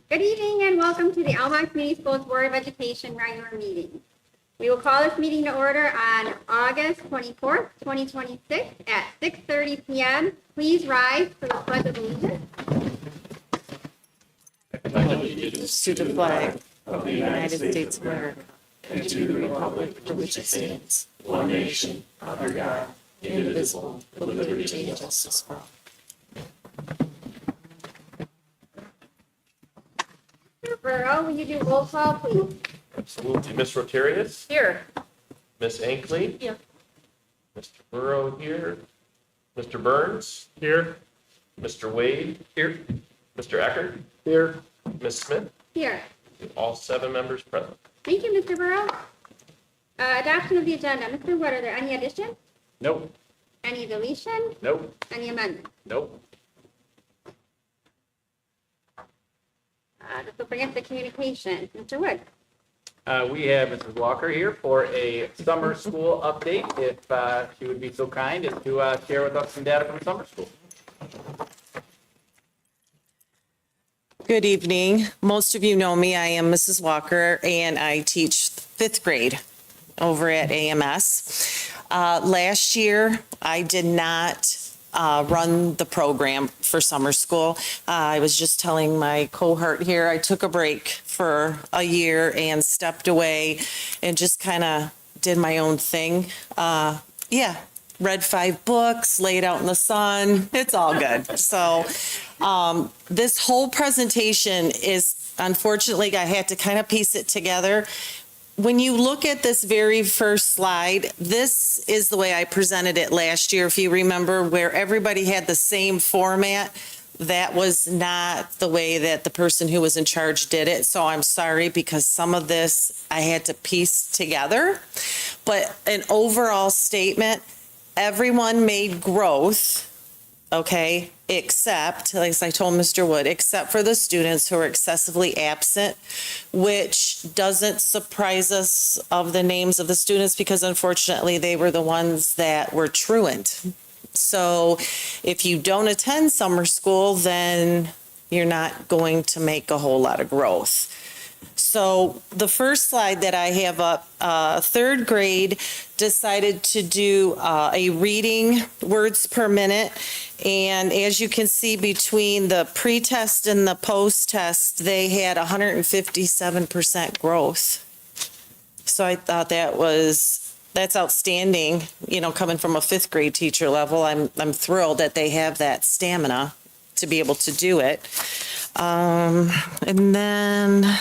Good evening and welcome to the Almont Community Schools Board of Education regular meeting. We will call this meeting to order on August 24th, 2026 at 6:30 p.m. Please rise for the Pledge of Allegiance. To the flag of the United States of America and to the republic for which it stands, one nation, under God, indivisible, with liberty and justice for all. Mr. Burrow, will you do roll call, please? Absolutely. Ms. Rotarius? Here. Ms. Ankley? Here. Mr. Burrow here. Mr. Burns? Here. Mr. Wade? Here. Mr. Eckert? Here. Ms. Smith? Here. All 7 members present. Thank you, Mr. Burrow. Adoption of the agenda. Mr. Wood, are there any additions? Nope. Any deletion? Nope. Any amendments? Nope. This will bring us to communication. Mr. Wood. We have Mrs. Walker here for a summer school update, if she would be so kind as to share with us some data from summer school. Good evening. Most of you know me. I am Mrs. Walker, and I teach 5th grade over at AMS. Last year, I did not run the program for summer school. I was just telling my cohort here, I took a break for a year and stepped away and just kind of did my own thing. Read 5 books, laid out in the sun. It's all good. So this whole presentation is, unfortunately, I had to kind of piece it together. When you look at this very first slide, this is the way I presented it last year, if you remember, where everybody had the same format. That was not the way that the person who was in charge did it. So I'm sorry, because some of this I had to piece together. But an overall statement, everyone made growth, okay, except, like I told Mr. Wood, except for the students who are excessively absent, which doesn't surprise us of the names of the students because unfortunately they were the ones that were truant. So if you don't attend summer school, then you're not going to make a whole lot of growth. So the first slide that I have up, 3rd grade decided to do a reading words per minute. And as you can see, between the pre-test and the post-test, they had 157% growth. So I thought that's outstanding, coming from a 5th grade teacher level. I'm thrilled that they have that stamina to be able to do it. And then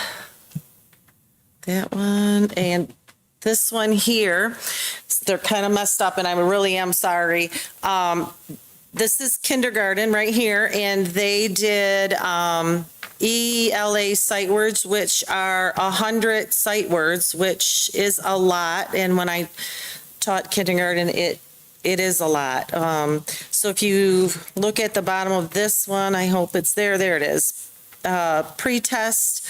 that one and this one here, they're kind of messed up and I really am sorry. This is kindergarten right here, and they did ELA sight words, which are 100 sight words, which is a lot. And when I taught kindergarten, it is a lot. So if you look at the bottom of this one, I hope it's there. There it is. Pre-test,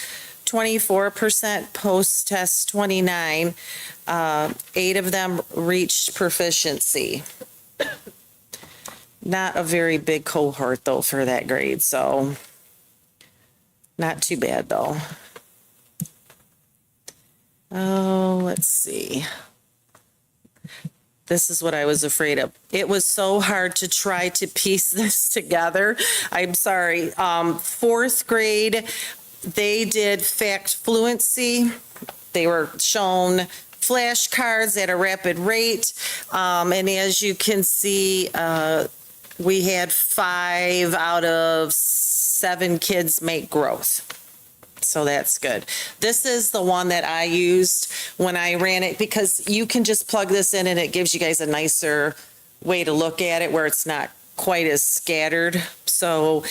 24%, post-test, 29. 8 of them reached proficiency. Not a very big cohort, though, for that grade, so not too bad, though. Oh, let's see. This is what I was afraid of. It was so hard to try to piece this together. I'm sorry. 4th grade, they did fact fluency. They were shown flashcards at a rapid rate. And as you can see, we had 5 out of 7 kids make growth. So that's good. This is the one that I used when I ran it because you can just plug this in and it gives you guys a nicer way to look at it where it's not quite as scattered. So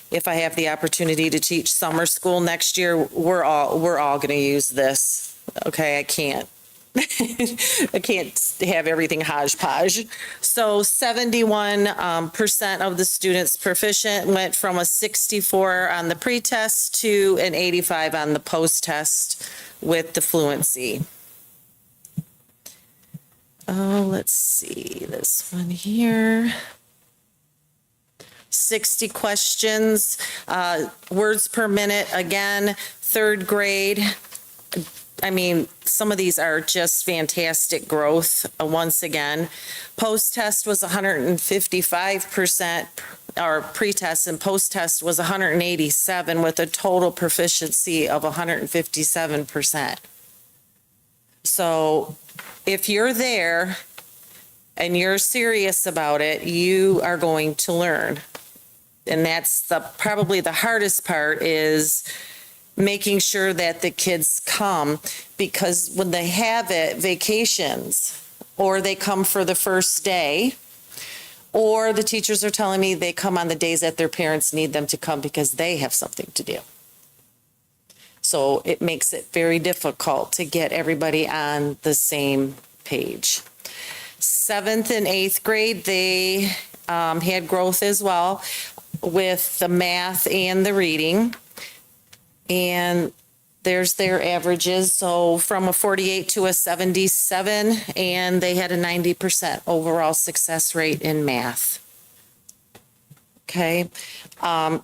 if I have the opportunity to teach summer school next year, we're all going to use this. Okay, I can't have everything hodgepodge. So 71% of the students proficient went from a 64 on the pretest to an 85 on the post-test with the fluency. Oh, let's see this one here. 60 questions, words per minute, again, third grade. I mean, some of these are just fantastic growth, once again. Post-test was 155%, or pre-test and post-test was 187 with a total proficiency of 157%. So if you're there and you're serious about it, you are going to learn. And that's probably the hardest part, is making sure that the kids come, because when they have it, vacations, or they come for the first day, or the teachers are telling me they come on the days that their parents need them to come because they have something to do. So it makes it very difficult to get everybody on the same page. 7th and 8th grade, they had growth as well with the math and the reading. And there's their averages. So from a 48 to a 77, and they had a 90% overall success rate in math. Okay. I'm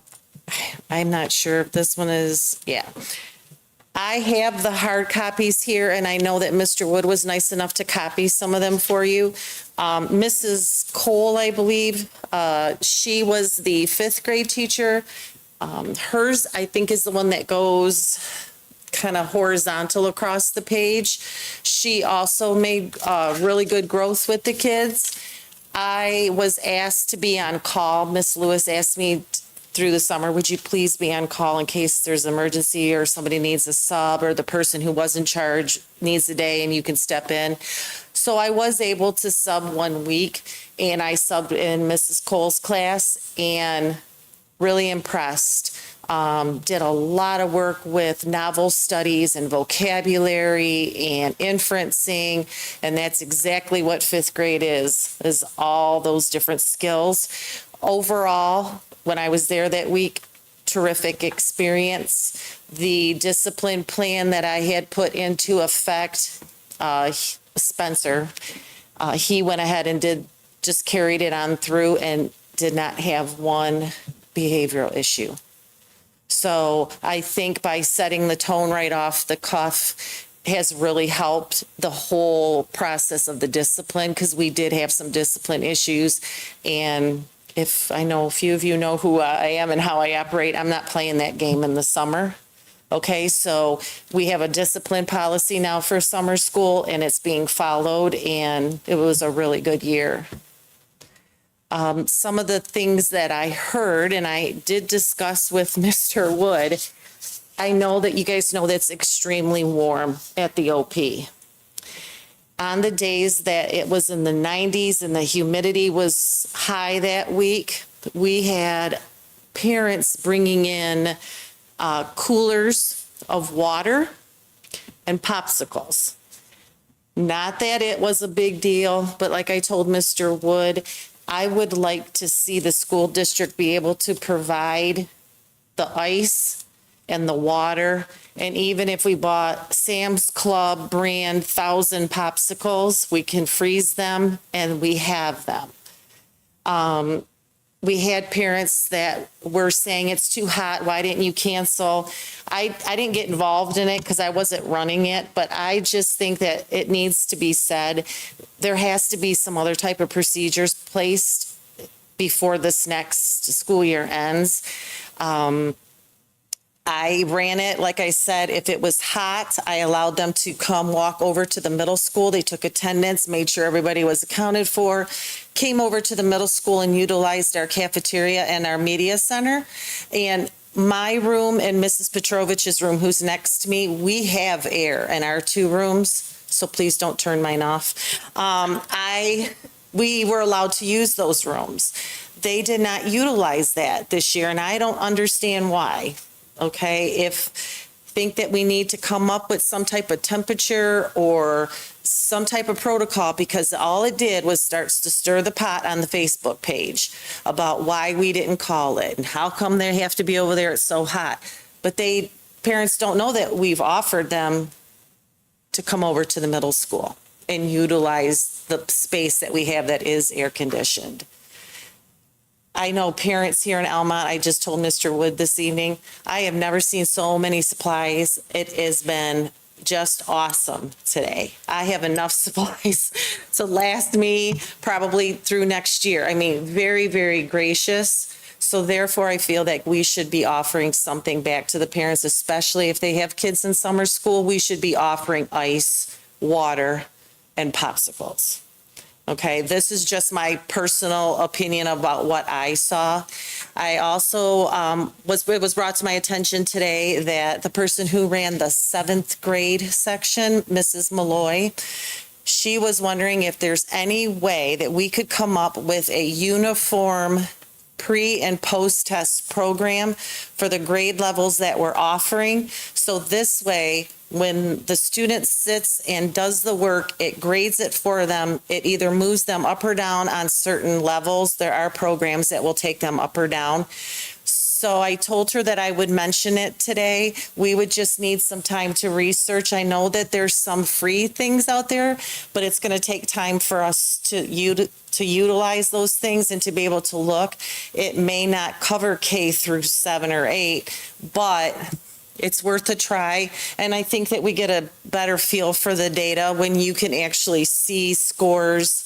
not sure if this one is, yeah. I have the hard copies here, and I know that Mr. Wood was nice enough to copy some of them for you. Mrs. Cole, I believe, she was the 5th grade teacher. Hers, I think, is the one that goes kind of horizontal across the page. She also made really good growth with the kids. I was asked to be on call. Miss Lewis asked me through the summer, would you please be on call in case there's an emergency or somebody needs a sub, or the person who was in charge needs a day and you can step in. So I was able to sub 1 week, and I subbed in Mrs. Cole's class, and really impressed. Did a lot of work with novel studies and vocabulary and inferencing, and that's exactly what 5th grade is all those different skills. Overall, when I was there that week, terrific experience. The discipline plan that I had put into effect, Spencer, he went ahead and just carried it on through and did not have one behavioral issue. So I think by setting the tone right off the cuff has really helped the whole process of the discipline, because we did have some discipline issues. And if I know a few of you know who I am and how I operate, I'm not playing that game in the summer. Okay, so we have a discipline policy now for summer school, and it's being followed, and it was a really good year. Some of the things that I heard, and I did discuss with Mr. Wood, I know that you guys know that's extremely warm at the OP. On the days that it was in the 90s and the humidity was high that week, we had parents bringing in coolers of water and popsicles. Not that it was a big deal, but like I told Mr. Wood, I would like to see the school district be able to provide the ice and the water. And even if we bought Sam's Club brand 1,000 popsicles, we can freeze them and we have them. We had parents that were saying it's too hot, why didn't you cancel? I didn't get involved in it because I wasn't running it, but I just think that it needs to be said. There has to be some other type of procedures placed before this next school year ends. I ran it, like I said, if it was hot, I allowed them to come walk over to the middle school. They took attendance, made sure everybody was accounted for, came over to the middle school and utilized our cafeteria and our media center. And my room and Mrs. Petrovich's room, who's next to me, we have air in our 2 rooms, so please don't turn mine off. We were allowed to use those rooms. They did not utilize that this year, and I don't understand why. Okay, think that we need to come up with some type of temperature or some type of protocol, because all it did was starts to stir the pot on the Facebook page about why we didn't call it and how come they have to be over there, it's so hot. But parents don't know that we've offered them to come over to the middle school and utilize the space that we have that is air conditioned. I know parents here in Almont, I just told Mr. Wood this evening, I have never seen so many supplies. It has been just awesome today. I have enough supplies to last me probably through next year. I mean, very, very gracious. So therefore, I feel that we should be offering something back to the parents, especially if they have kids in summer school. We should be offering ice, water, and popsicles. Okay, this is just my personal opinion about what I saw. I also, it was brought to my attention today that the person who ran the 7th grade section, Mrs. Malloy, she was wondering if there's any way that we could come up with a uniform pre and post test program for the grade levels that we're offering. So this way, when the student sits and does the work, it grades it for them. It either moves them up or down on certain levels. There are programs that will take them up or down. So I told her that I would mention it today. We would just need some time to research. I know that there's some free things out there, but it's going to take time for us to utilize those things and to be able to look. It may not cover K through 7 or 8, but it's worth a try. And I think that we get a better feel for the data when you can actually see scores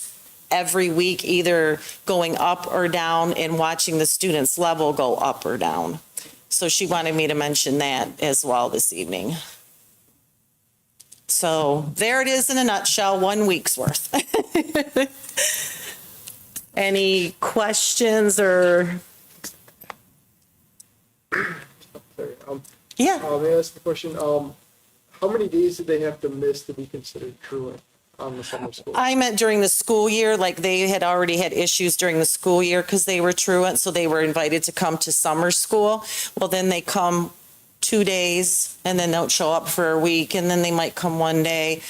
every week, either going up or down, and watching the student's level go up or down. So she wanted me to mention that as well this evening. So there it is in a nutshell, 1 week's worth. Any questions or? Sorry, Yeah. may I ask a question? How many days did they have to miss to be considered truant on the summer school? I meant during the school year, like they had already had issues during the school year because they were truant, so they were invited to come to summer school. Well, then they come 2 days and then don't show up for a week, and then they might come 1 day.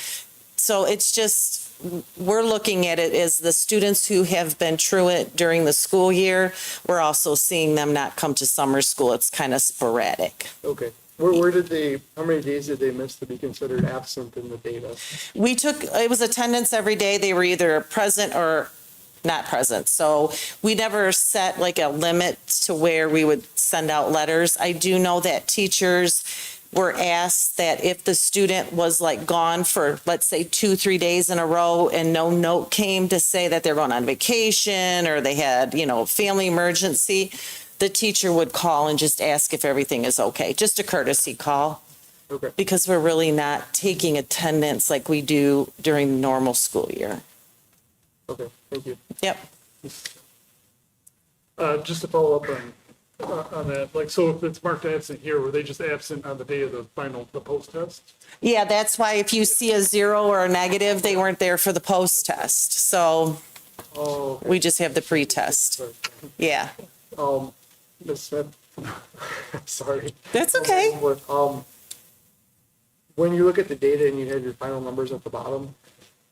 So it's just, we're looking at it as the students who have been truant during the school year, we're also seeing them not come to summer school. It's kind of sporadic. Okay. Where did they, how many days did they miss to be considered absent in the data? We took, it was attendance every day. They were either present or not present. So we never set like a limit to where we would send out letters. I do know that teachers were asked that if the student was like gone for, let's say, 2-3 days in a row and no note came to say that they're going on vacation or they had, family emergency, the teacher would call and just ask if everything is okay. Just a courtesy call. Okay. Because we're really not taking attendance like we do during the normal school year. Okay, thank you. Yep. Just to follow up on that, like, so if it's marked absent here, were they just absent on the day of the post test? Yeah, that's why if you see a 0 or a negative, they weren't there for the post-test. So Oh, okay. we just have the pre-test. Sorry. Yeah, Ms. Smith, sorry. that's okay. When you look at the data and you have your final numbers at the bottom,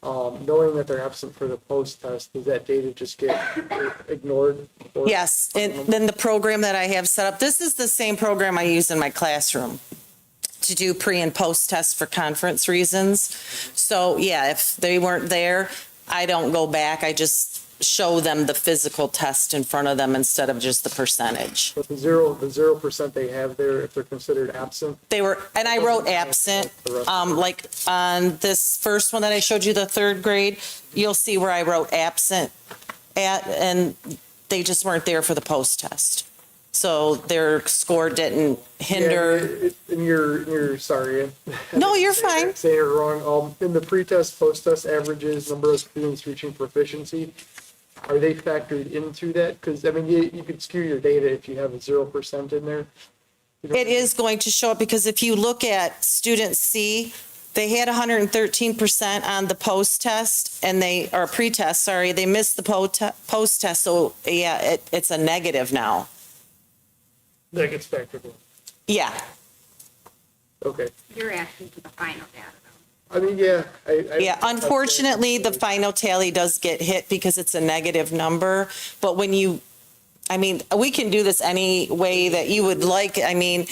knowing that they're absent for the post test, does that data just get ignored? Or- Yes, and then the program that I have set up, this is the same program I use in my classroom to do pre and post tests for conference reasons. So yeah, if they weren't there, I don't go back. I just show them the physical test in front of them instead of just the percentage. But the 0% they have there, if they're considered absent, They were, and I wrote absent, like on this first one that I showed you, the 3rd grade, you'll see where I wrote absent at, and they just weren't there for the post test. So their score didn't hinder. Yeah, and you're sorry. No, you're fine. Saying it wrong. In the pre-test, post-test averages, number of students reaching proficiency, are they factored into that? Because, I mean, you could skew your data if you have a 0% in there. It is going to show up because if you look at student C, they had 113% on the post-test and or pre-test, sorry, they missed the post-test. So yeah, it's a negative now. That gets factored in. Yeah. Okay. You're asking for the final data, though. I mean, yeah. Yeah, unfortunately, the final tally does get hit because it's a negative number. But when we can do this any way that you would like. I mean,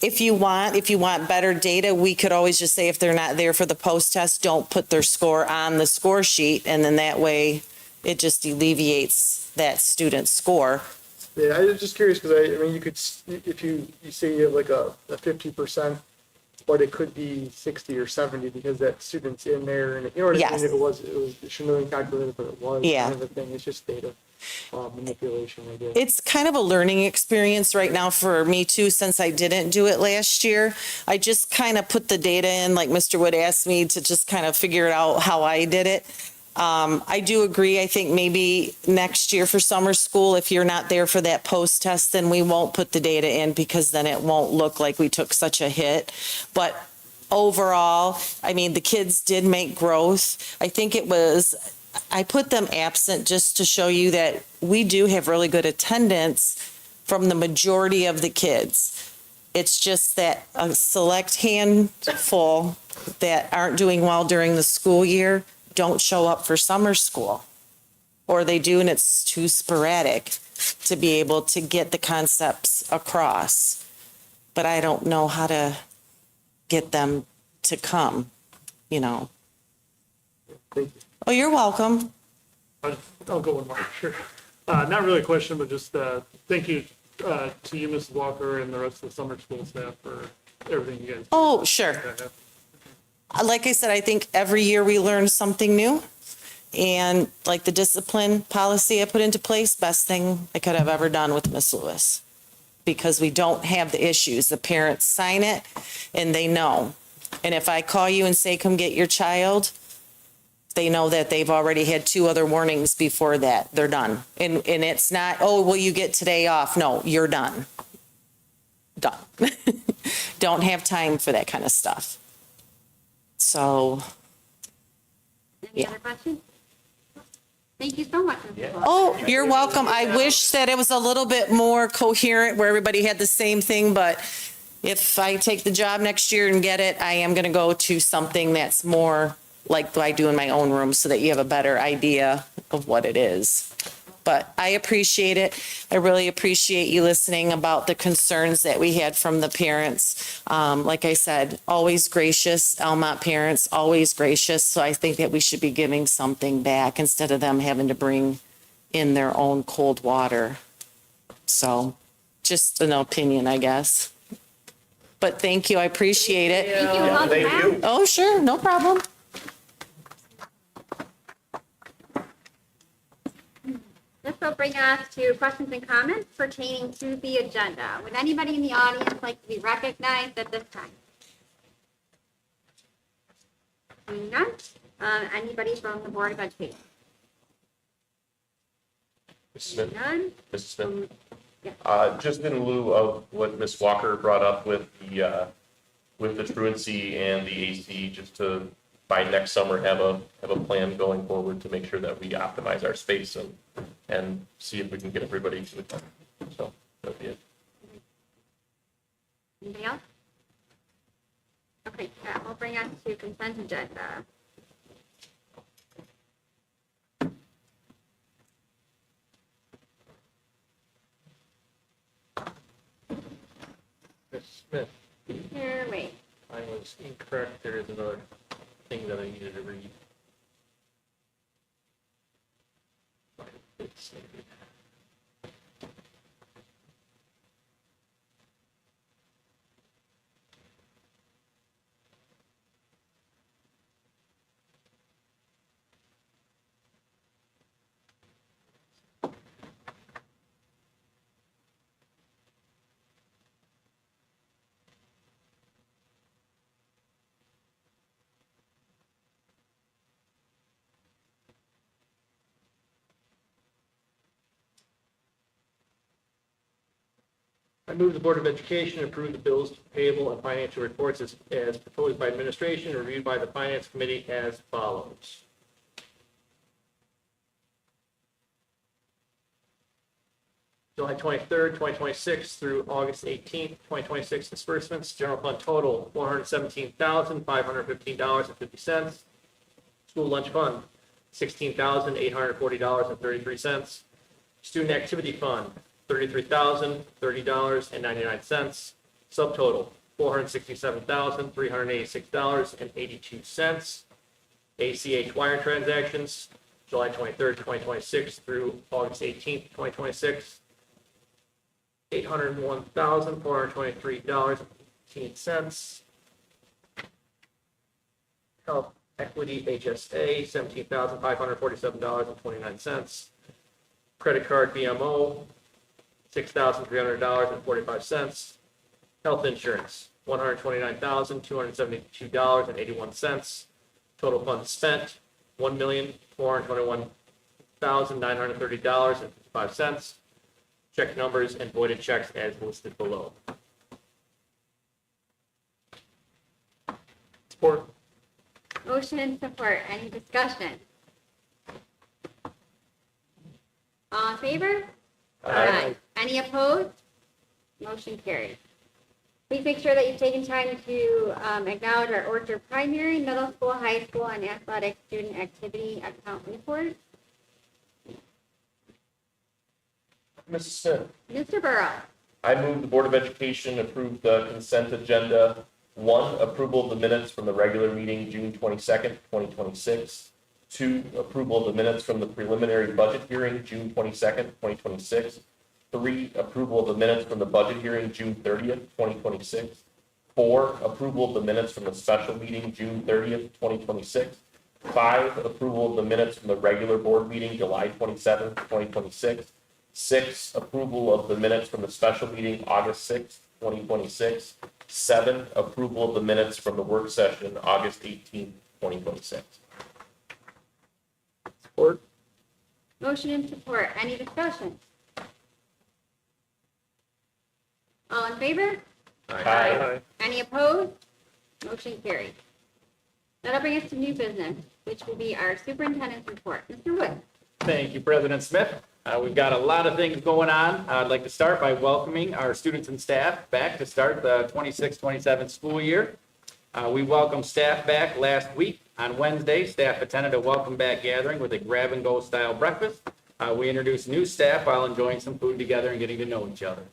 if you want better data, we could always just say if they're not there for the post-test, don't put their score on the score sheet. And then that way it just alleviates that student's score. Yeah, I was just curious because I mean, you could, if you say you have like a 50%, but it could be 60 or 70 because that student's in there and you know what I Yes. mean? It shouldn't have been calculated, but it was Yeah. kind of a thing. It's just data manipulation, I guess. It's kind of a learning experience right now for me too, since I didn't do it last year. I just kind of put the data in, like Mr. Wood asked me to just kind of figure it out how I did it. I do agree. I think maybe next year for summer school, if you're not there for that post test, then we won't put the data in because then it won't look like we took such a hit. But overall, I mean, the kids did make growth. I think I put them absent just to show you that we do have really good attendance from the majority of the kids. It's just that a select handful that aren't doing well during the school year don't show up for summer school. Or they do and it's too sporadic to be able to get the concepts across. But I don't know how to get them to come, you know. Thank you. Oh, you're welcome. I'll go one more, sure. Not really a question, but just thank you to you, Mrs. Walker, and the rest of the summer school staff for everything you guys Oh, sure. have. Like I said, I think every year we learn something new. And like the discipline policy I put into place, best thing I could have ever done with Miss Lewis. Because we don't have the issues. The parents sign it and they know. And if I call you and say, come get your child, they know that they've already had 2 other warnings before that. They're done. And it's not, oh, well, you get today off. No, you're done. Done. Don't have time for that kind of stuff. So, Any Yeah. other questions? Thank you so much. Mrs. Walker. oh, you're welcome. I wish that it was a little bit more coherent where everybody had the same thing, but if I take the job next year and get it, I am going to go to something that's more like I do in my own room so that you have a better idea of what it is. But I appreciate it. I really appreciate you listening about the concerns that we had from the parents. Like I said, always gracious, Almont parents, always gracious. So I think that we should be giving something back instead of them having to bring in their own cold water. So just an opinion, I guess. But thank you. I appreciate it. Thank you. Welcome Thank back. you. Oh, sure. No problem. This will bring us to questions and comments pertaining to the agenda. Would anybody in the audience like to be recognized at this time? Seeing none. Anybody from the Board of Education? Mrs. Smith, None. Mrs. Smith. Yeah. Just in lieu of what Ms. Walker brought up with the truancy and the AC, just to, by next summer, have a plan going forward to make sure that we optimize our space and see if we can get everybody to attend. So that'd be it. Anybody else? Okay, that will bring us to consent agenda. Ms. Smith, Here, wait. I was incorrect. There is another thing that I needed to read. It's- I move the Board of Education approve the bills payable and financial reports as proposed by administration, reviewed by the Finance Committee as follows. July 23rd, 2026 through August 18th, 2026 disbursements, general fund total $417,515.50. School lunch fund, $16,840.33. Student activity fund, $33,030.99. Subtotal, $467,386.82. ACH wire transactions, July 23rd, 2026 through August 18th, 2026, $801,423.18. Health Equity HSA, $17,547.29. Credit card BMO, $6,300.45. Health insurance, $129,272.81. Total funds spent, $1,421,930.55. Check numbers and voided checks as listed below. Support. Motion and support. Any discussion? All in favor? Aye. Any opposed? Motion carries. Please make sure that you've taken time to acknowledge our Orchard Primary, Middle School, High School, and Athletic Student Activity Account Report. Mrs. Smith? Mr. Burrow. I move the Board of Education approve the consent agenda. 1, approval of the minutes from the regular meeting, June 22nd, 2026. 2, approval of the minutes from the preliminary budget hearing, June 22nd, 2026. 3, approval of the minutes from the budget hearing, June 30th, 2026. 4, approval of the minutes from the special meeting, June 30th, 2026. 5, approval of the minutes from the regular board meeting, July 27th, 2026. 6, approval of the minutes from the special meeting, August 6th, 2026. 7, approval of the minutes from the work session, August 18th, 2026. Support. Motion and support. Any discussion? All in favor? Aye. Any opposed? Motion carries. That'll bring us to new business, which will be our superintendent's report. Mr. Wood. Thank you, President Smith. We've got a lot of things going on. I'd like to start by welcoming our students and staff back to start the 26-27 school year. We welcomed staff back last week. On Wednesday, staff attended a welcome back gathering with a grab-and-go style breakfast. We introduced new staff while enjoying some food together and getting to know each other.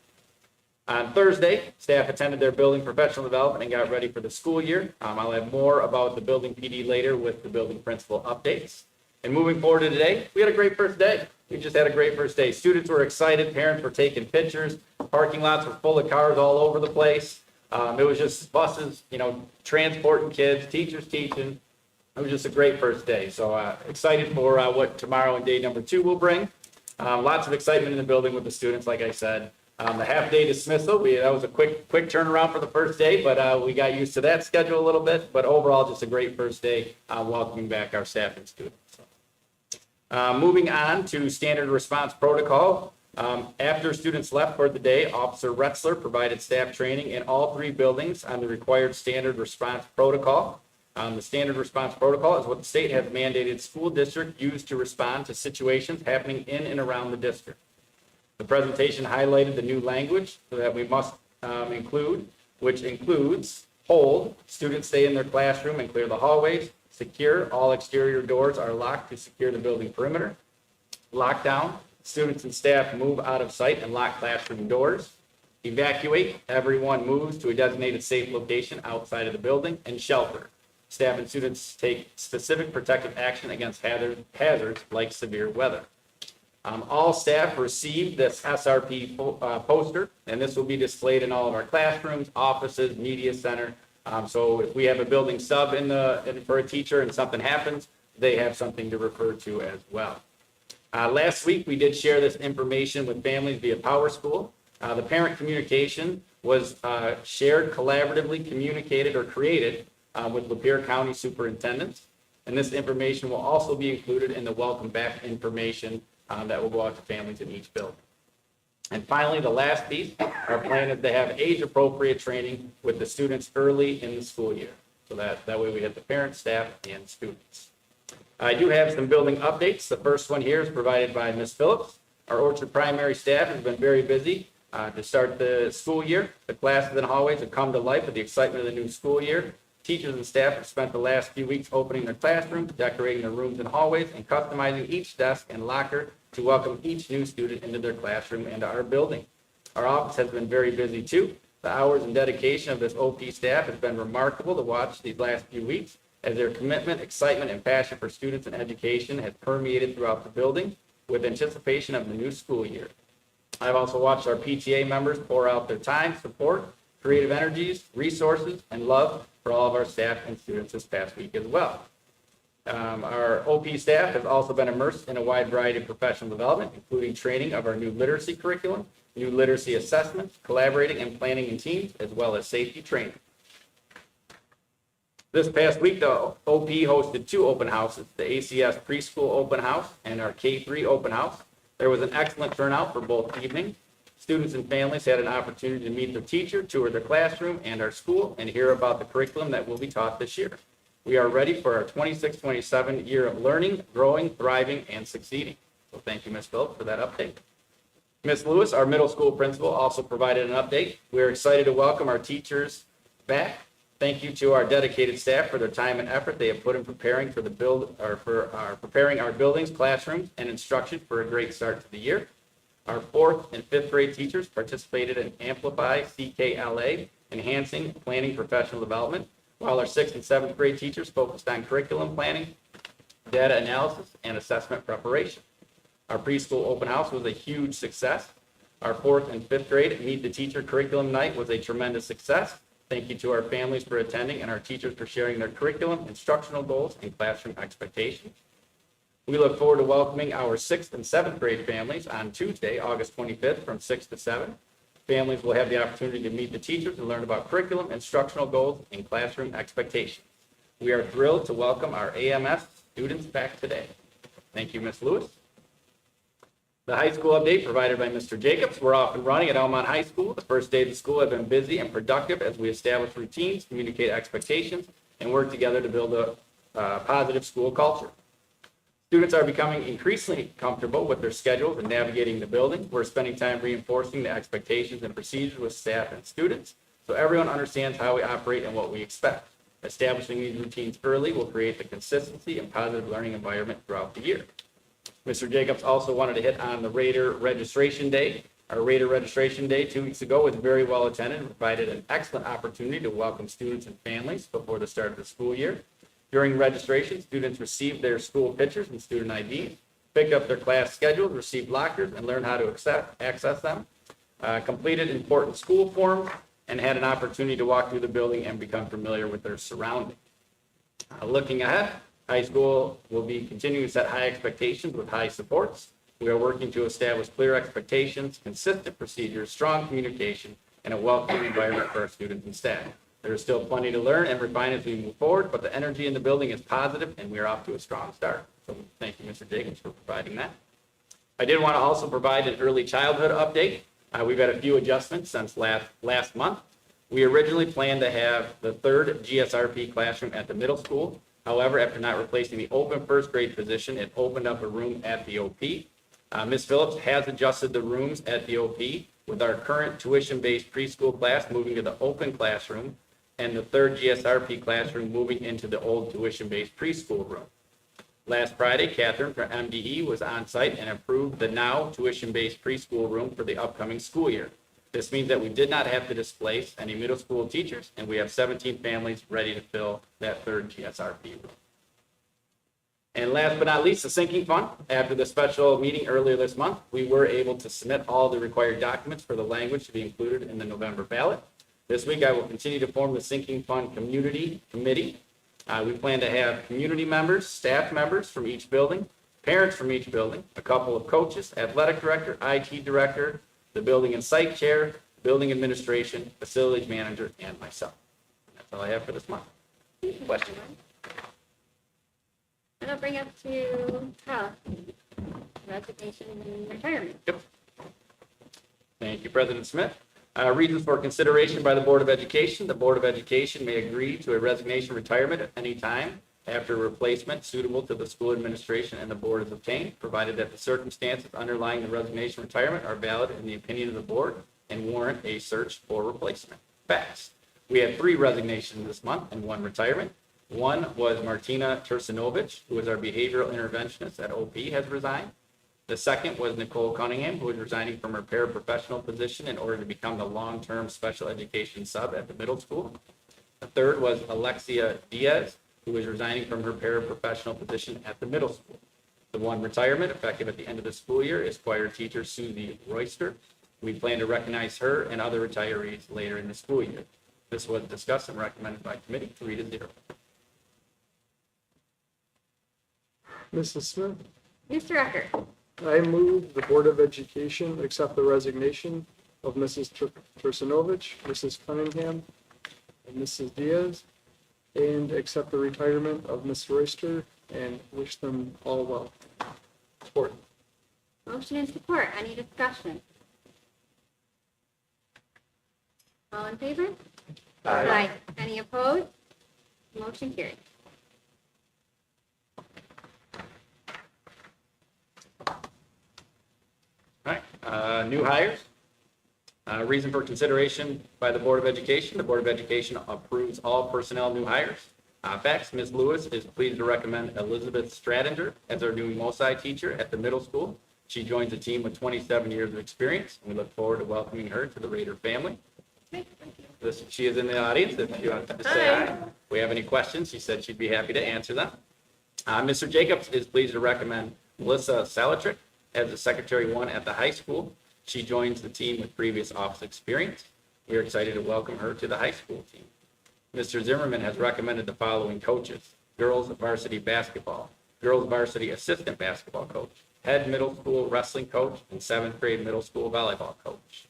On Thursday, staff attended their building professional development and got ready for the school year. I'll have more about the building PD later with the building principal updates. And moving forward to today, we had a great first day. We just had a great first day. Students were excited, parents were taking pictures, parking lots were full of cars all over the place. It was just buses, transporting kids, teachers teaching. It was just a great first day. So excited for what tomorrow and day number 2 will bring. Lots of excitement in the building with the students, like I said. The half-day dismissal, that was a quick turnaround for the first day, but we got used to that schedule a little bit. But overall, just a great first day welcoming back our staff and students. Moving on to standard response protocol. After students left for the day, Officer Retzler provided staff training in all 3 buildings on the required standard response protocol. The standard response protocol is what the state has mandated school district use to respond to situations happening in and around the district. The presentation highlighted the new language that we must include, which includes hold, students stay in their classroom and clear the hallways. Secure, all exterior doors are locked to secure the building perimeter. Lockdown, students and staff move out of sight and lock classroom doors. Evacuate, everyone moves to a designated safe location outside of the building. And shelter, staff and students take specific protective action against hazards like severe weather. All staff received this SRP poster, and this will be displayed in all of our classrooms, offices, media center. So if we have a building sub for a teacher and something happens, they have something to refer to as well. Last week, we did share this information with families via Power School. The parent communication was shared, collaboratively communicated or created with Lapeer County superintendents. And this information will also be included in the welcome back information that will go out to families in each building. And finally, the last piece, our plan is to have age-appropriate training with the students early in the school year. So that way we have the parents, staff, and students. I do have some building updates. The first one here is provided by Ms. Phillips. Our Orchard primary staff has been very busy to start the school year. The classes and hallways have come to life with the excitement of the new school year. Teachers and staff have spent the last few weeks opening their classrooms, decorating their rooms and hallways, and customizing each desk and locker to welcome each new student into their classroom and our building. Our office has been very busy too. The hours and dedication of this OP staff has been remarkable to watch these last few weeks, as their commitment, excitement, and passion for students and education has permeated throughout the building with anticipation of the new school year. I've also watched our PTA members pour out their time, support, creative energies, resources, and love for all of our staff and students this past week as well. Our OP staff has also been immersed in a wide variety of professional development, including training of our new literacy curriculum, new literacy assessments, collaborating and planning in teams, as well as safety training. This past week, the OP hosted 2 open houses, the ACS preschool open house and our K-3 open house. There was an excellent turnout for both evenings. Students and families had an opportunity to meet their teacher, tour their classroom and our school, and hear about the curriculum that will be taught this year. We are ready for our 26-27 year of learning, growing, thriving, and succeeding. So thank you, Ms. Phillips, for that update. Ms. Lewis, our middle school principal, also provided an update. We're excited to welcome our teachers back. Thank you to our dedicated staff for their time and effort they have put in preparing for preparing our buildings, classrooms, and instruction for a great start to the year. Our 4th and 5th grade teachers participated in Amplify CKLA, enhancing planning professional development, while our 6th and 7th grade teachers focused on curriculum planning, data analysis, and assessment preparation. Our preschool open house was a huge success. Our 4th and 5th grade Meet the Teacher curriculum night was a tremendous success. Thank you to our families for attending and our teachers for sharing their curriculum, instructional goals, and classroom expectations. We look forward to welcoming our 6th and 7th grade families on Tuesday, August 25th from 6 to 7. Families will have the opportunity to meet the teachers and learn about curriculum, instructional goals, and classroom expectations. We are thrilled to welcome our AMS students back today. Thank you, Ms. Lewis. The high school update provided by Mr. Jacobs. We're off and running at Almont High School. The first days of school have been busy and productive as we establish routines, communicate expectations, and work together to build a positive school culture. Students are becoming increasingly comfortable with their schedules and navigating the building. We're spending time reinforcing the expectations and procedures with staff and students so everyone understands how we operate and what we expect. Establishing these routines early will create the consistency and positive learning environment throughout the year. Mr. Jacobs also wanted to hit on the Raider Registration Day. Our Raider Registration Day 2 weeks ago was very well attended and provided an excellent opportunity to welcome students and families before the start of the school year. During registration, students received their school pictures and student IDs, picked up their class schedules, received lockers, and learned how to access them, completed important school forms, and had an opportunity to walk through the building and become familiar with their surroundings. Looking ahead, high school will be continuing to set high expectations with high supports. We are working to establish clear expectations, consistent procedures, strong communication, and a welcoming environment for our students and staff. There is still plenty to learn and refine as we move forward, but the energy in the building is positive and we are off to a strong start. So thank you, Mr. Jacobs, for providing that. I did want to also provide an early childhood update. We've had a few adjustments since last month. We originally planned to have the 3rd GSRP classroom at the middle school. However, after not replacing the open 1st grade position, it opened up a room at the OP. Ms. Phillips has adjusted the rooms at the OP with our current tuition-based preschool class moving to the open classroom and the 3rd GSRP classroom moving into the old tuition-based preschool room. Last Friday, Catherine from MDE was on site and approved the now tuition-based preschool room for the upcoming school year. This means that we did not have to displace any middle school teachers, and we have 17 families ready to fill that 3rd GSRP room. And last but not least, the sinking fund. After the special meeting earlier this month, we were able to submit all the required documents for the language to be included in the November ballot. This week, I will continue to form the sinking fund community committee. We plan to have community members, staff members from each building, parents from each building, a couple of coaches, athletic director, IT director, the building and site chair, building administration, facilities manager, and myself. That's all I have for this month. Questions? That'll bring us to health, resignation and retirement. Yep. Thank you, President Smith. Reasons for consideration by the Board of Education. The Board of Education may agree to a resignation retirement at any time after a replacement suitable to the school administration and the board is obtained, provided that the circumstances underlying the resignation retirement are valid in the opinion of the board and warrant a search for replacement. Facts. We had 3 resignations this month and 1 retirement. One was Martina Tursinovich, who is our behavioral interventionist at OP, has resigned. The second was Nicole Cunningham, who is resigning from her paraprofessional position in order to become the long-term special education sub at the middle school. The third was Alexia Diaz, who is resigning from her paraprofessional position at the middle school. The one retirement, effective at the end of the school year, is choir teacher Susie Royster. We plan to recognize her and other retirees later in the school year. This was discussed and recommended by committee, 3-0. Mrs. Smith? Mr. Ecker. I move the Board of Education accept the resignation of Mrs. Tursinovich, Mrs. Cunningham, and Mrs. Diaz, and accept the retirement of Ms. Royster and wish them all well. Support. Motion and support. Any discussion? All in favor? Aye. Any opposed? Motion carried. All right, new hires. Reason for consideration by the Board of Education. The Board of Education approves all personnel new hires. Facts, Ms. Lewis is pleased to recommend Elizabeth Stradinger as our new MOSI teacher at the middle school. She joins a team with 27 years of experience, and we look forward to welcoming her to the Raider family. She is in the audience if you want to say hi. If we have any questions, she said she'd be happy to answer them. Mr. Jacobs is pleased to recommend Melissa Salatrick as the Secretary 1 at the high school. She joins the team with previous office experience. We are excited to welcome her to the high school team. Mr. Zimmerman has recommended the following coaches: girls varsity basketball, girls varsity assistant basketball coach, head middle school wrestling coach, and 7th grade middle school volleyball coach.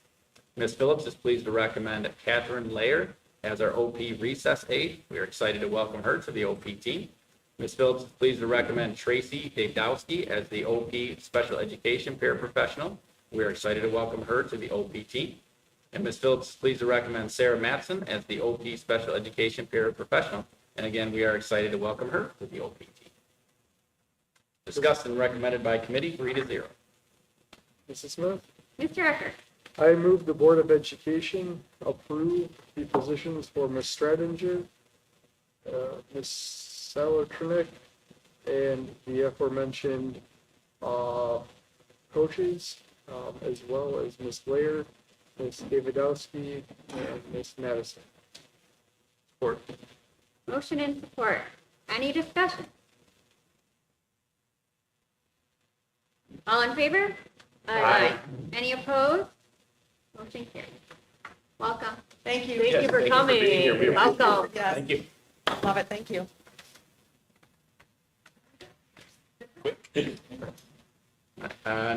Ms. Phillips is pleased to recommend Catherine Laird as our OP recess aide. We are excited to welcome her to the OP team. Ms. Phillips is pleased to recommend Tracy Davidowski as the OP special education paraprofessional. We are excited to welcome her to the OP team. And Ms. Phillips is pleased to recommend Sarah Matson as the OP special education paraprofessional. And again, we are excited to welcome her to the OP team. Discussed and recommended by committee, 3-0. Mrs. Smith? Mr. Ecker. I move the Board of Education approve the positions for Ms. Stradinger, Ms. Salatrick, and the aforementioned coaches, as well as Ms. Laird, Ms. Davidowski, and Ms. Madison. Support. Motion and support. Any discussion? All in favor? Aye. Any opposed? Motion carried. Welcome. Thank you. Thank you for coming. being here. We appreciate Welcome. Yes, Thank you. love it. Thank you.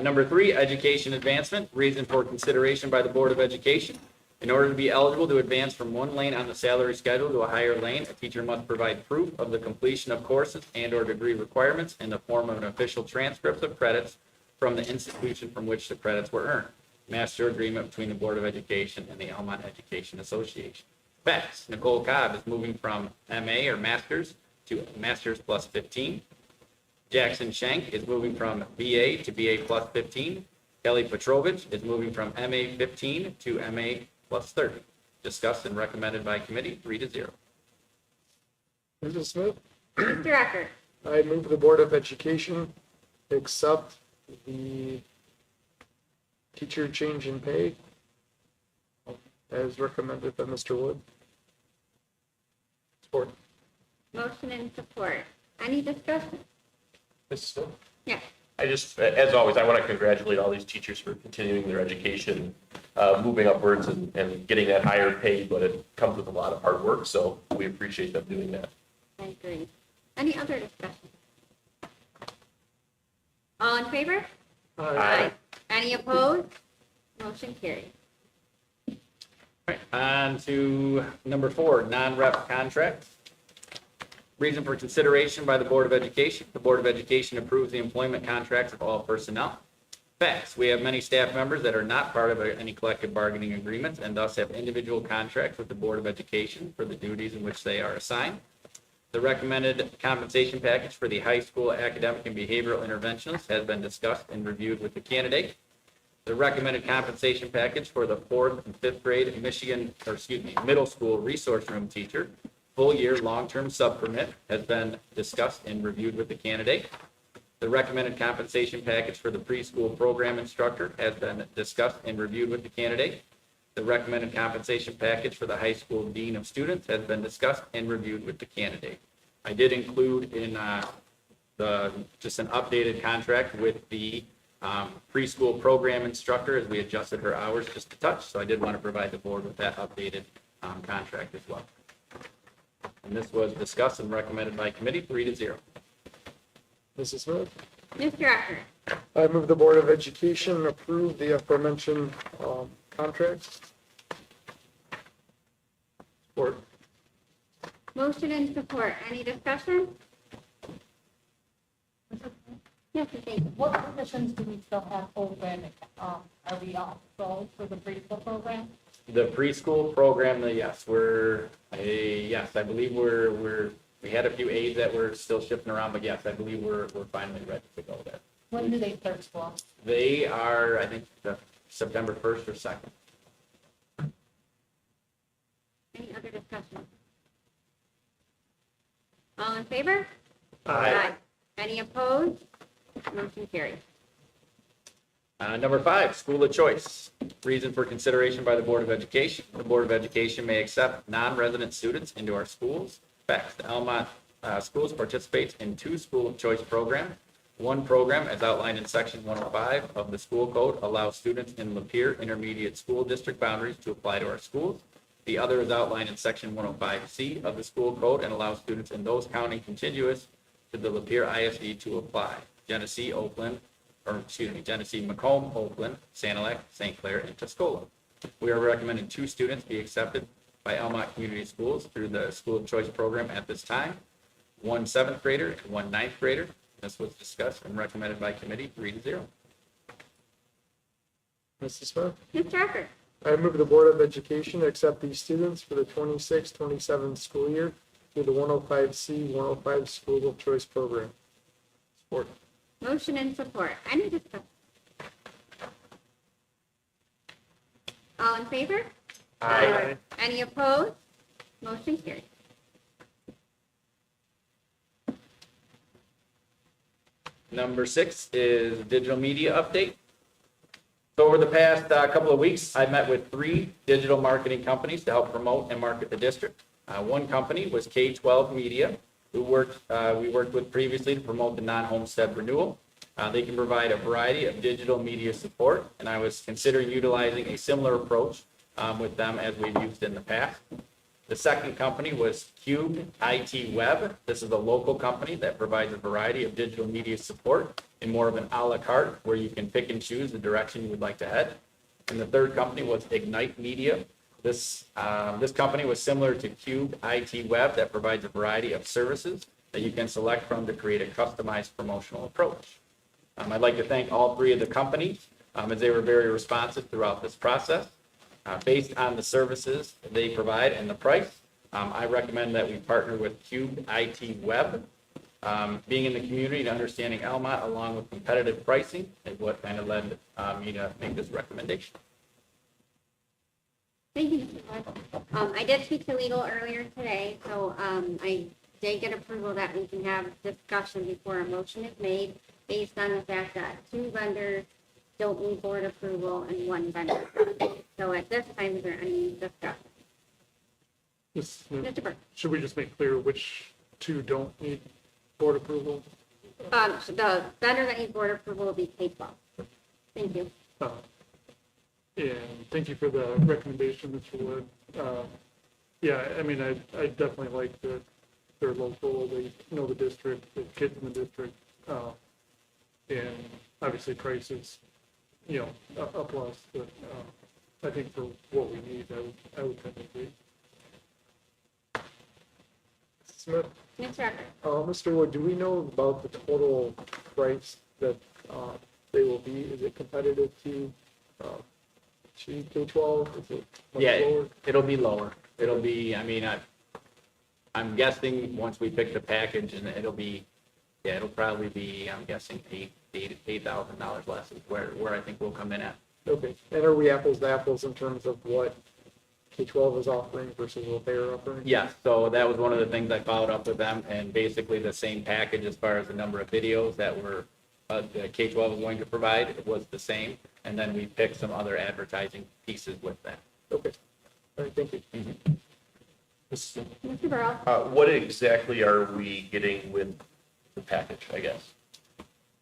Number 3, education advancement. Reason for consideration by the Board of Education. In order to be eligible to advance from one lane on the salary schedule to a higher lane, a teacher must provide proof of the completion of courses and/or degree requirements in the form of an official transcript of credits from the institution from which the credits were earned. Master agreement between the Board of Education and the Almont Education Association. Facts, Nicole Cobb is moving from MA or Masters to Masters plus 15. Jackson Shank is moving from BA to BA plus 15. Kelly Petrovich is moving from MA 15 to MA plus 30. Discussed and recommended by committee, 3-0. Mrs. Smith? Mr. Ecker. I move the Board of Education accept the teacher change in pay as recommended by Mr. Wood. Support. Motion and support. Any discussion? Mrs. Smith? Yes. I just, as always, I want to congratulate all these teachers for continuing their education, moving upwards and getting that higher pay, but it comes with a lot of hard work, so we appreciate them doing that. I agree. Any other discussion? All in favor? Aye. Any opposed? Motion carried. All right, on to number 4, non-rep contracts. Reason for consideration by the Board of Education. The Board of Education approves the employment contracts of all personnel. Facts, we have many staff members that are not part of any collective bargaining agreements and thus have individual contracts with the Board of Education for the duties in which they are assigned. The recommended compensation package for the high school academic and behavioral interventionists has been discussed and reviewed with the candidate. The recommended compensation package for the 4th and 5th grade middle school resource room teacher, full year long-term sub-permit, has been discussed and reviewed with the candidate. The recommended compensation package for the preschool program instructor has been discussed and reviewed with the candidate. The recommended compensation package for the high school dean of students has been discussed and reviewed with the candidate. I did include in the just an updated contract with the preschool program instructor as we adjusted her hours just a touch. So I did want to provide the board with that updated contract as well. And this was discussed and recommended by committee 3-0. Mrs. Smith? Mr. Eckert. I move the Board of Education approve the aforementioned contract. Support. Motion and support. Any discussion? Yes, thank you. What positions do we still have open? Are we also for the preschool program? The preschool program, yes, I believe we had a few aides that were still shifting around, but yes, I believe we're finally ready to go there. When do they start school? They are, I think, September 1st or 2nd. Any other discussion? All in favor? Aye. Any opposed? Motion carries. Number 5, school of choice. Reason for consideration by the Board of Education. The Board of Education may accept non-resident students into our schools. Facts, the Almont schools participates in 2 school of choice programs. One program, as outlined in section 105 of the school code, allows students in Lapeer Intermediate School District boundaries to apply to our schools. The other is outlined in section 105C of the school code and allows students in those county contiguous to the Lapeer ISD to apply. Genesee, Macomb, Oakland, Sanilac, St. Clair, and Tuscola. We are recommending 2 students be accepted by Almont Community Schools through the School of Choice program at this time. 1 7th grader and 1 9th grader. This was discussed and recommended by committee 3-0. Mrs. Smith? Mr. Eckert. I move the Board of Education accept these students for the 26-27 school year through the 105C 105 School of Choice program. Support. Motion and support. Any discussion? All in favor? Aye. Any opposed? Motion carries. Number 6 is digital media update. So over the past couple of weeks, I've met with 3 digital marketing companies to help promote and market the district. One company was K-12 Media, who we worked with previously to promote the non-homestead renewal. They can provide a variety of digital media support, and I was considering utilizing a similar approach with them as we've used in the past. The second company was Cube IT Web. This is a local company that provides a variety of digital media support in more of an a la carte, where you can pick and choose the direction you would like to head. And the third company was Ignite Media. This company was similar to Cube IT Web that provides a variety of services that you can select from to create a customized promotional approach. I'd like to thank all 3 of the companies as they were very responsive throughout this process. Based on the services they provide and the price, I recommend that we partner with Cube IT Web. Being in the community and understanding Almont along with competitive pricing is what kind of led me to make this recommendation. Thank you, Mr. Webb. I did speak to legal earlier today, so I did get approval that we can have discussion before a motion is made based on the fact that 2 vendors don't need board approval and 1 vendor. So at this time, is there any discussion? Mrs. Smith, Mr. Burke? should we just make clear which 2 don't need board approval? So the vendor that needs board approval will be K-12. Thank you. And thank you for the recommendation, Mr. Wood. Yeah, I mean, I definitely like that they're local, they know the district, the kids in the district. And obviously price is, a plus, but I think for what we need, I would kind of agree. Smith? Mr. Eckert? Mr. Wood, do we know about the total price that they will be? Is it competitive to K-12? Is it much Yeah, lower? it'll be lower. It'll be, I'm guessing once we pick the package and it'll probably be, I'm guessing $8,000 less is where I think we'll come in at. Okay, and are we apples to apples in terms of what K-12 is offering versus what they're offering? Yes, so that was one of the things I followed up with them, and basically the same package as far as the number of videos that the K-12 was going to provide, it was the same, and then we picked some other advertising pieces with that. Okay, all right, thank you. Mr. Burrow? What exactly are we getting with the package, I guess.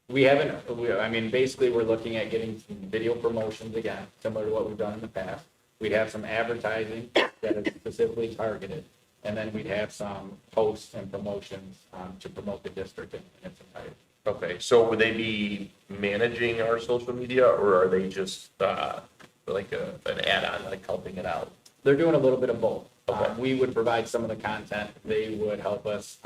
We haven't, I mean, basically, we're looking at getting some video promotions again, similar to what we've done in the past. We'd have some advertising that is specifically targeted, and then we'd have some posts and promotions to promote the district in its entirety. Okay, so would they be managing our social media, or are they just like an add-on, like helping it out? They're doing a little bit of both. Okay. We would provide some of the content, they would help us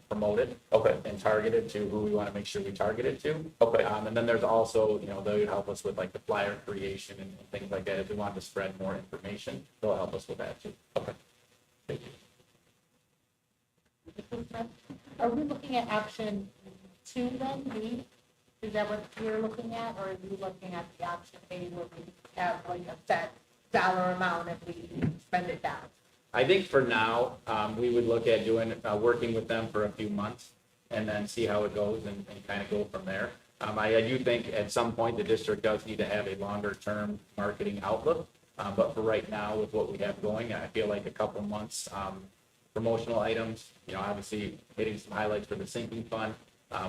promote it. Okay. And target it to who we want to make sure we target it to. Okay. And then there's also, they would help us with like the flyer creation and things like that. If we want to spread more information, they'll help us with that too. Okay. Thank you. Are we looking at option 2 then, B? Is that what you're looking at, or are you looking at the option A where we have like a set dollar amount if we spend it down? I think for now, we would look at doing, working with them for a few months and then see how it goes and kind of go from there. I do think at some point the district does need to have a longer term marketing outlook. But for right now, with what we have going, I feel like a couple months, promotional items, obviously hitting some highlights for the sinking fund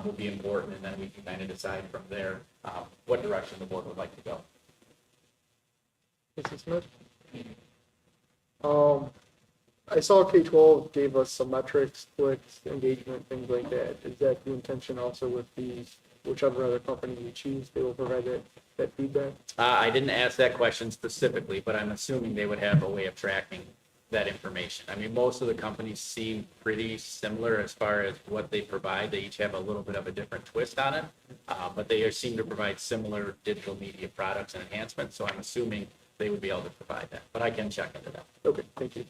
will be important. And then we can kind of decide from there what direction the board would like to go. Mrs. Smith? I saw K-12 gave us some metrics, clicks, engagement, things like that. Is that the intention also with whichever other company we choose, they will provide that feedback? I didn't ask that question specifically, but I'm assuming they would have a way of tracking that information. I mean, most of the companies seem pretty similar as far as what they provide. They each have a little bit of a different twist on it, but they seem to provide similar digital media products and enhancements. So I'm assuming they would be able to provide that, but I can check into that. Okay, thank you.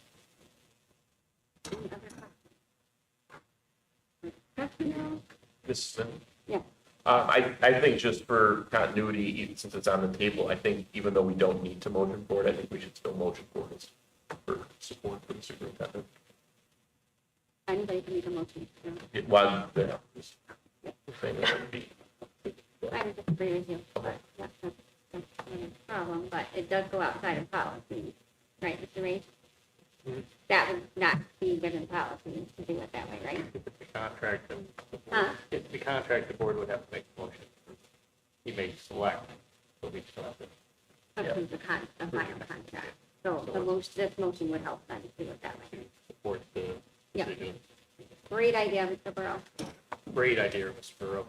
This, Yeah. I think just for continuity, even since it's on the table, I think even though we don't need to motion for it, I think we should still motion for it for support for the superintendent. Anybody can make a motion. While, just saying that would be. I would disagree with you, but that's not a problem, but it does go outside of policy, right, Mr. Ray? That would not be given policy to do it that way, right? If it's a contract, then Huh? if the contract, the board would have to make a motion. He may select, but we still have to. Approve the final contract. So the motion, this motion would help them do it that way. Support the Yeah. decision. Great idea, Mr. Burrow. Great idea, Mr. Burrow.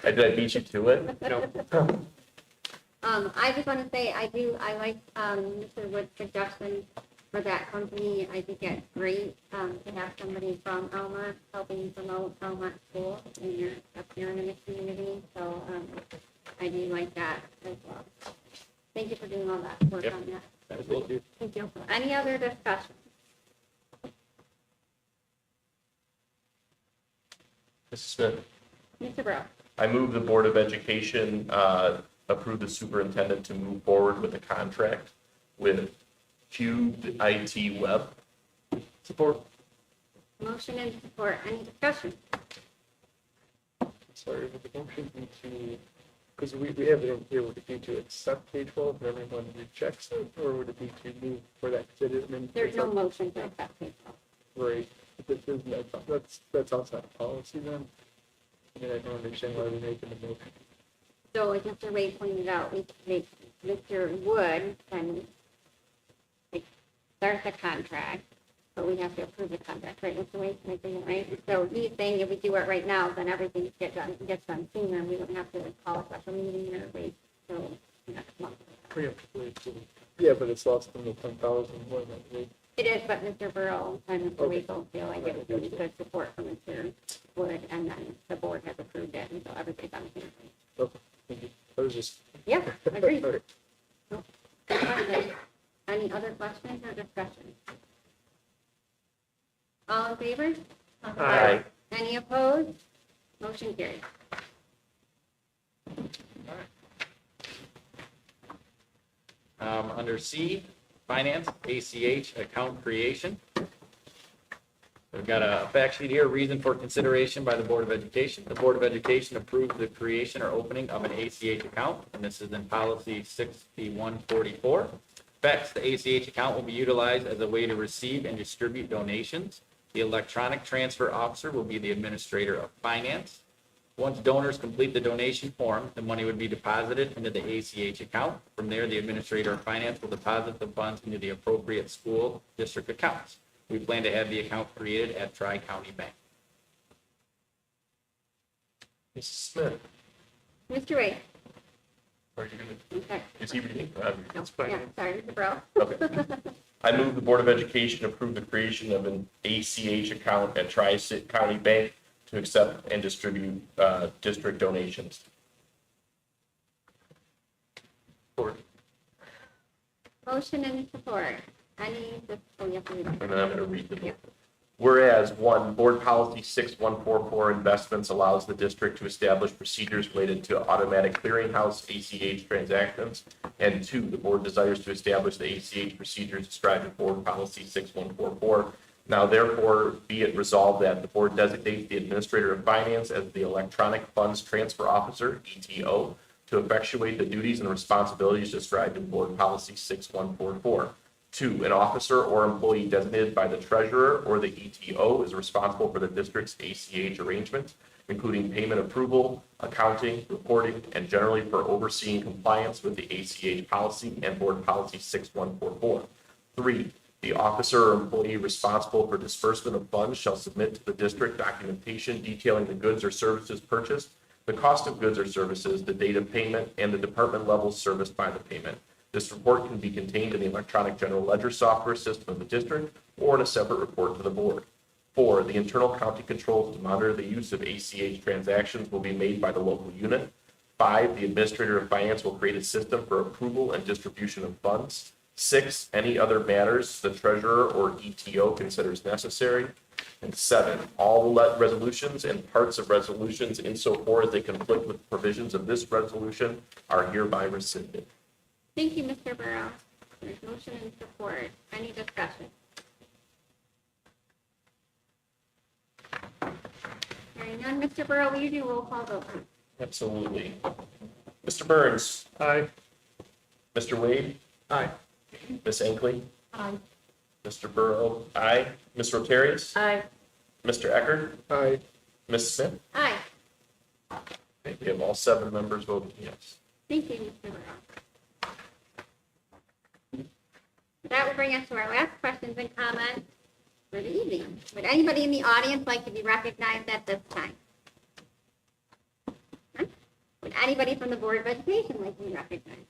Did I beat you to it? No, I just want to say, I like, Mr. Wood's suggestion for that company. I think it's great, to have somebody from Almont helping promote Almont School and you're up here in the community. So, I do like that as well. Thank you for doing all that work Yep. on that. absolutely. Thank you. Any other discussion? Mrs. Smith, Mr. Burrow? I move the Board of Education approve the superintendent to move forward with a contract with Cubed IT Web. Support. Motion and support. Any discussion? Sorry, with the motion to, because we have it in here, would it be to accept K-12 and everyone rejects it, or would it be to move for that? Because it is, I mean. There's no motion to accept it. Right, this is, that's outside of policy then? I mean, I don't understand why we're making the motion. So as Mr. Ray pointed out, Mr. Wood can start the contract, but we have to approve the contract, right, Mr. Ray? Am I saying it right? So he's saying if we do it right now, then everything gets done sooner. We don't have to call a special meeting or wait till next month. Preemptively, so Yeah, but it's less than the 10,000, more than that. It is, but Mr. Burrow and Mr. Ray both feel like it was really good support from Mr. Wood, and then the board has approved it, and so everybody's on the same page. Okay, thank you. I was just. Yeah, agreed. All right. Good question. Any other questions or discussion? All in favor? Aye. Any opposed? Motion carries. Under C, Finance, ACH, account creation. We've got a fact sheet here, reason for consideration by the Board of Education. The Board of Education approved the creation or opening of an ACH account, and this is in policy 6144. Facts, the ACH account will be utilized as a way to receive and distribute donations. The electronic transfer officer will be the administrator of finance. Once donors complete the donation form, the money would be deposited into the ACH account. From there, the administrator of finance will deposit the funds into the appropriate school district accounts. We plan to have the account created at Tri-County Bank. Mrs. Smith, Mr. Wade? are you gonna, Okay. is he reading? No, yeah, sorry, Mr. Burrow. Okay. I move the Board of Education approve the creation of an ACH account at Tri-County Bank to accept and distribute district donations. Motion and support. Any, oh, you have to read it. And then I'm going to read the Yeah. Whereas, one, Board Policy 6144 investments allows the district to establish procedures related to automatic clearinghouse ACH transactions. And two, the board desires to establish the ACH procedures described in Board Policy 6144. Now therefore, be it resolved that the board designates the Administrator of Finance as the Electronic Funds Transfer Officer, ETO, to effectuate the duties and responsibilities described in Board Policy 6144. Two, an officer or employee designated by the treasurer or the ETO is responsible for the district's ACH arrangements, including payment approval, accounting, reporting, and generally for overseeing compliance with the ACH policy and Board Policy 6144. Three, the officer or employee responsible for disbursement of funds shall submit to the district documentation detailing the goods or services purchased, the cost of goods or services, the date of payment, and the department levels serviced by the payment. This report can be contained in the electronic general ledger software system of the district or in a separate report to the board. Four, the internal county controls to monitor the use of ACH transactions will be made by the local unit. Five, the administrator of finance will create a system for approval and distribution of funds. Six, any other matters the treasurer or ETO considers necessary. And seven, all resolutions and parts of resolutions insofar as they conflict with provisions of this resolution are hereby rescinded. Thank you, Mr. Burrow. There's motion and support. Any discussion? Hearing none, Mr. Burrow, will you do roll call vote? Absolutely. Mr. Burns, Aye. Mr. Wade, Aye. Ms. Ankley, Aye. Mr. Burrow, aye. Ms. Rotarius, Aye. Mr. Eckert, Aye. Ms. Smith. Aye. Okay, we have all 7 members voting yes. Thank you, Mr. Burrow. That will bring us to our last questions and comments for the evening. Would anybody in the audience like to be recognized at this time? Huh? Would anybody from the Board of Education like to be recognized?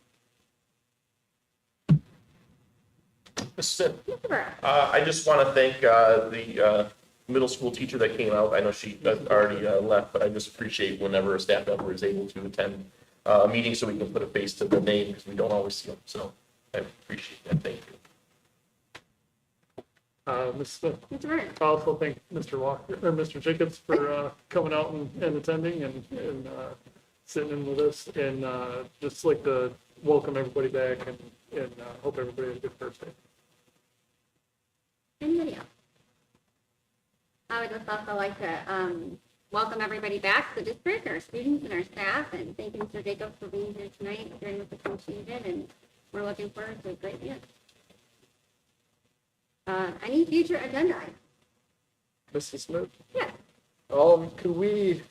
Ms. Smith, Mr. Burrow. I just want to thank the middle school teacher that came out. I know she already left, but I just appreciate whenever a staff member is able to attend a meeting so we can put a face to the name because we don't always see them. So I appreciate that. Thank you. Ms. Smith. Mr. Burrow. I also thank Mr. Walker, or Mr. Jacobs for coming out and attending and sitting in with us. And just like to welcome everybody back and hope everybody has a good first day. Anybody else? I would just also like to welcome everybody back to the district, our students and our staff, and thank you, Mr. Jacobs, for being here tonight. Very much appreciated, and we're looking forward to a great year. Any future agenda items? Mrs. Smith? Yes. Could we,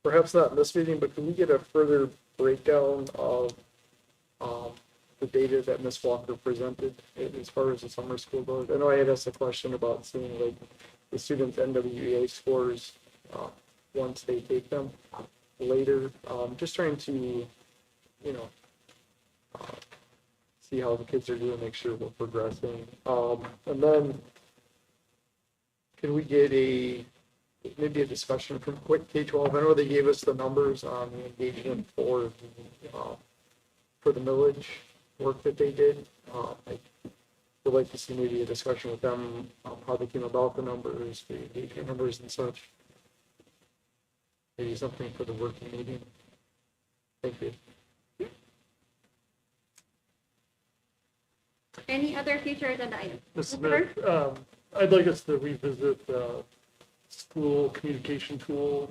perhaps not in this meeting, but could we get a further breakdown of the data that Ms. Walker presented as far as the summer school goes? I know I had asked a question about seeing like the students' NWEA scores once they take them later. Just trying to, see how the kids are doing, make sure we're progressing. And then can we get maybe a discussion from quick K-12? I know they gave us the numbers on the engagement for the millage work that they did. I would like to see maybe a discussion with them on how they came about the numbers, the engagement numbers and such. Maybe something for the working meeting. Thank you. Any other future agenda items? Ms. Mr. Burr? Smith, I'd like us to revisit the school communication tool.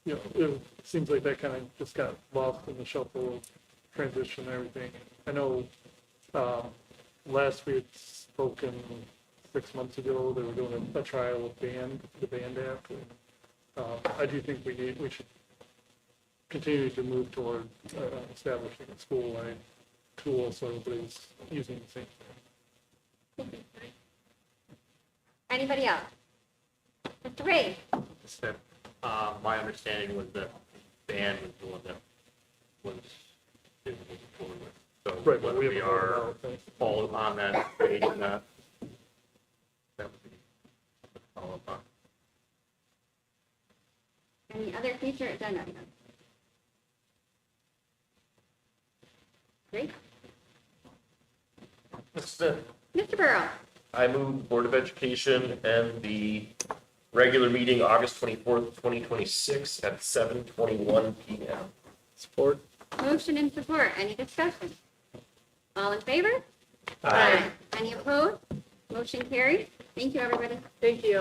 It seems like that kind of just got lost in the shuffle of transition and everything. I know last we had spoken 6 months ago, they were doing a trial of the band app. I do think we should continue to move toward establishing a school-wide tool so everybody's using the same thing. Anybody else? Mr. Ray? My understanding was that ban was the one that was moving forward with. So Right, but whether we we haven't are voted out, right? all on that page or not, that would be follow up on. Any other future agenda items? Great. Ms. Smith, Mr. Burrow? I move the Board of Education and the regular meeting August 24th, 2026 at 7:21 PM. Support. Motion and support. Any discussion? All in favor? Any opposed? Motion carries. Thank you, everybody. Thank you.